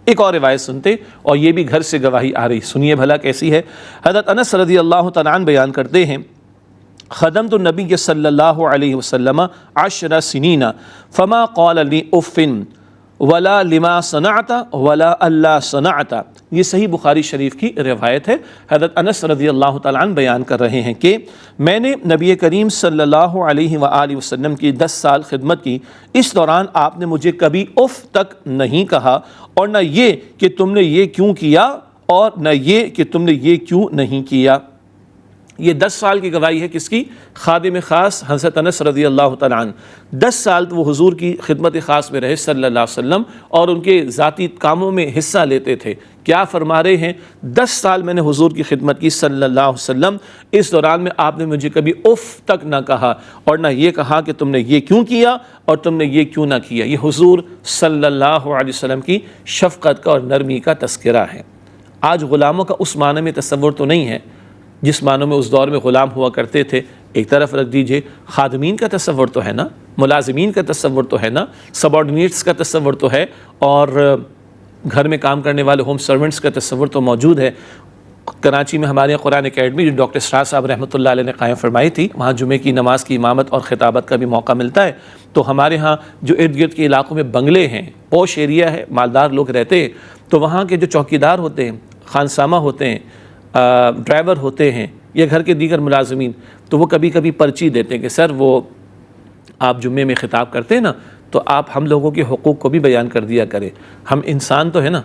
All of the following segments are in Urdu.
ایک اور روایت سنتے، اور یہ بھی گھر سے گواہی آ رہی، سنیے بھلا کیسی ہے۔ حضرت انس رضی اللہ تعالیٰ عنہ بیان کرتے ہیں، خدمت النبی صلی اللہ علیہ وسلم 10 سنین فما قال لی اف ولا لما صنعت ولا اللہ صنعت۔ یہ صحیح بخاری شریف کی روایت ہے۔ حضرت انس رضی اللہ تعالیٰ عنہ بیان کر رہے ہیں کہ میں نے نبی کریم صلی اللہ علیہ وآلہ وسلم کی 10 سال خدمت کی، اس دوران آپ نے مجھے کبھی اف تک نہیں کہا، اور نہ یہ کہ تم نے یہ کیوں کیا، اور نہ یہ کہ تم نے یہ کیوں نہیں کیا۔ یہ 10 سال کی گواہی ہے کس کی؟ خادم خاص حضرت انس رضی اللہ تعالیٰ عنہ۔ 10 سال وہ حضور کی خدمت خاص میں رہے صلی اللہ علیہ وسلم، اور ان کے ذاتی کاموں میں حصہ لیتے تھے۔ کیا فرما رہے ہیں؟ 10 سال میں نے حضور کی خدمت کی صلی اللہ علیہ وسلم، اس دوران میں آپ نے مجھے کبھی اف تک نہ کہا، اور نہ یہ کہا کہ تم نے یہ کیوں کیا اور تم نے یہ کیوں نہ کیا۔ یہ حضور صلی اللہ علیہ وسلم کی شفقت کا اور نرمی کا تذکرہ ہے۔ آج غلاموں کا اس معنی میں تصور تو نہیں ہے جس معنوں میں اس دور میں غلام ہوا کرتے تھے، ایک طرف رکھ دیجئے۔ خادمین کا تصور تو ہے نا، ملازمین کا تصور تو ہے نا، سبارڈینیٹس کا تصور تو ہے، اور گھر میں کام کرنے والے ہوم سرونٹس کا تصور تو موجود ہے۔ کراچی میں ہمارے یہاں قرآن اکیڈمی جو ڈاکٹر اسرار صاحب رحمۃ اللہ علیہ نے قائم فرمائی تھی، وہاں جمعے کی نماز کی امامت اور خطابت کا بھی موقع ملتا ہے۔ تو ہمارے ہاں جو ارد گرد کے علاقوں میں بنگلے ہیں، پوش ایریا ہے، مالدار لوگ رہتے ہیں، تو وہاں کے جو چوکیدار ہوتے ہیں، خانسامہ ہوتے ہیں، ڈرائیور ہوتے ہیں، یا گھر کے دیگر ملازمین، تو وہ کبھی کبھی پرچی دیتے ہیں کہ سر وہ آپ جمعے میں خطاب کرتے ہیں نا، تو آپ ہم لوگوں کے حقوق کو بھی بیان کر دیا کریں۔ ہم انسان تو ہے نا،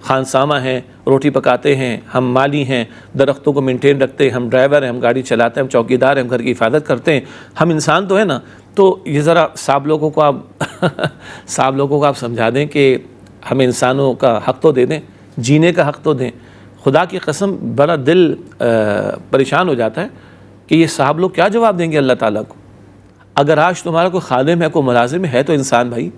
خانسامہ ہیں، روٹی پکاتے ہیں، ہم مالی ہیں، درختوں کو مینٹین رکھتے ہیں، ہم ڈرائیور ہیں، ہم گاڑی چلاتے ہیں، ہم چوکیدار ہیں، ہم گھر کی حفاظت کرتے ہیں، ہم انسان تو ہے نا۔ تو یہ ذرا صاحب لوگوں کو آپ سمجھا دیں کہ ہمیں انسانوں کا حق تو دے دیں، جینے کا حق تو دیں۔ خدا کی قسم بڑا دل پریشان ہو جاتا ہے کہ یہ صاحب لوگ کیا جواب دیں گے اللہ تعالیٰ کو۔ اگر آج تمہارا کوئی خادم ہے، کوئی ملازم ہے، تو انسان بھائی،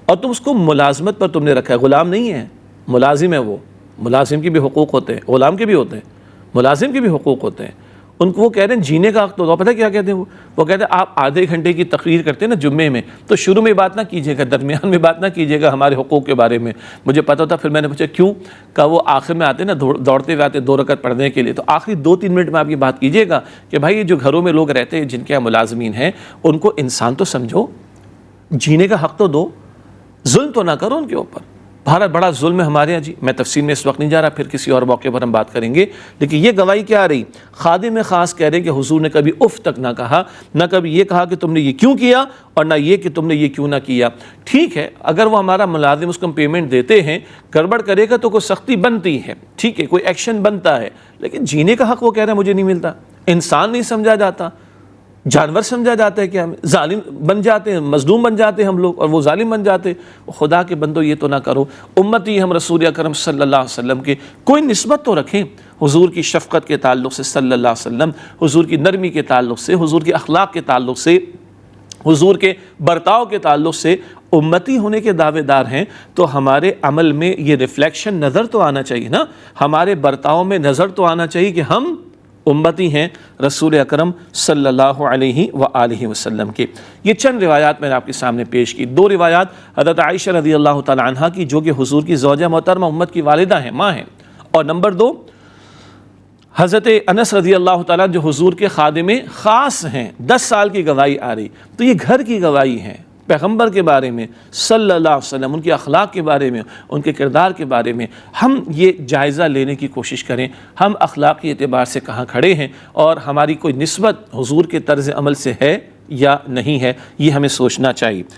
اور تم اس کو ملازمت پر تم نے رکھا ہے، غلام نہیں ہے، ملازم ہے۔ وہ ملازم کے بھی حقوق ہوتے ہیں، غلام کے بھی ہوتے ہیں، ملازم کے بھی حقوق ہوتے ہیں۔ ان کو وہ کہہ رہے ہیں جینے کا حق تو پتہ کیا کہتے ہیں وہ کہتے ہیں آپ آدھے گھنٹے کی تقریر کرتے ہیں نا جمعے میں، تو شروع میں بات نہ کیجیے گا، درمیان میں بات نہ کیجیے گا ہمارے حقوق کے بارے میں۔ مجھے پتہ تھا، پھر میں نے پوچھا کیوں؟ کہ وہ آخر میں آتے نا، دوڑتے ہوئے آتے 2 رکعت پڑھنے کے لیے، تو آخری 2-3 منٹ میں آپ یہ بات کیجیے گا کہ بھائی جو گھروں میں لوگ رہتے ہیں، جن کے یہاں ملازمین ہیں، ان کو انسان تو سمجھو، جینے کا حق تو دو، ظلم تو نہ کرو ان کے اوپر۔ بھارت بڑا ظلم ہے ہمارے یہاں جی، میں تفصیل میں اس وقت نہیں جا رہا، پھر کسی اور موقع پر ہم بات کریں گے۔ لیکن یہ گواہی کیا آ رہی؟ خادم خاص کہہ رہے کہ حضور نے کبھی اف تک نہ کہا، نہ کبھی یہ کہا کہ تم نے یہ کیوں کیا، اور نہ یہ کہ تم نے یہ کیوں نہ کیا۔ ٹھیک ہے، اگر وہ ہمارا ملازم، اس کو ہم پیمنٹ دیتے ہیں، گڑبڑ کرے گا تو کوئی سختی بنتی ہے، ٹھیک ہے، کوئی ایکشن بنتا ہے، لیکن جینے کا حق وہ کہہ رہے ہیں مجھے نہیں ملتا۔ انسان نہیں سمجھا جاتا، جانور سمجھا جاتا ہے کہ ہم ظالم بن جاتے ہیں، مظلوم بن جاتے ہیں ہم لوگ، اور وہ ظالم بن جاتے ہیں۔ خدا کے بندو یہ تو نہ کرو۔ امتی ہم رسول اکرم صلی اللہ علیہ وسلم کے کوئی نسبت تو رکھیں حضور کی شفقت کے تعلق سے صلی اللہ علیہ وسلم، حضور کی نرمی کے تعلق سے، حضور کے اخلاق کے تعلق سے، حضور کے برتاؤ کے تعلق سے۔ امتی ہونے کے دعوے دار ہیں تو ہمارے عمل میں یہ ریفلیکشن نظر تو آنا چاہیے نا، ہمارے برتاؤ میں نظر تو آنا چاہیے کہ ہم امتی ہیں رسول اکرم صلی اللہ علیہ وآلہ وسلم کے۔ یہ چند روایات میں نے آپ کے سامنے پیش کی۔ 2 روایات حضرت عائشہ رضی اللہ تعالی عنہا کی، جو کہ حضور کی زوجہ محترمہ امت کی والدہ ہیں، ماں ہیں، اور نمبر 2 حضرت انس رضی اللہ تعالیٰ جو حضور کے خادم خاص ہیں، 10 سال کی گواہی آ رہی۔ تو یہ گھر کی گواہی ہے، پیغمبر کے بارے میں صلی اللہ علیہ وسلم، ان کے اخلاق کے بارے میں، ان کے کردار کے بارے میں ہم یہ جائزہ لینے کی کوشش کریں، ہم اخلاقی اعتبار سے کہاں کھڑے ہیں، اور ہماری کوئی نسبت حضور کے طرز عمل سے ہے یا نہیں ہے، یہ ہمیں سوچنا چاہیے۔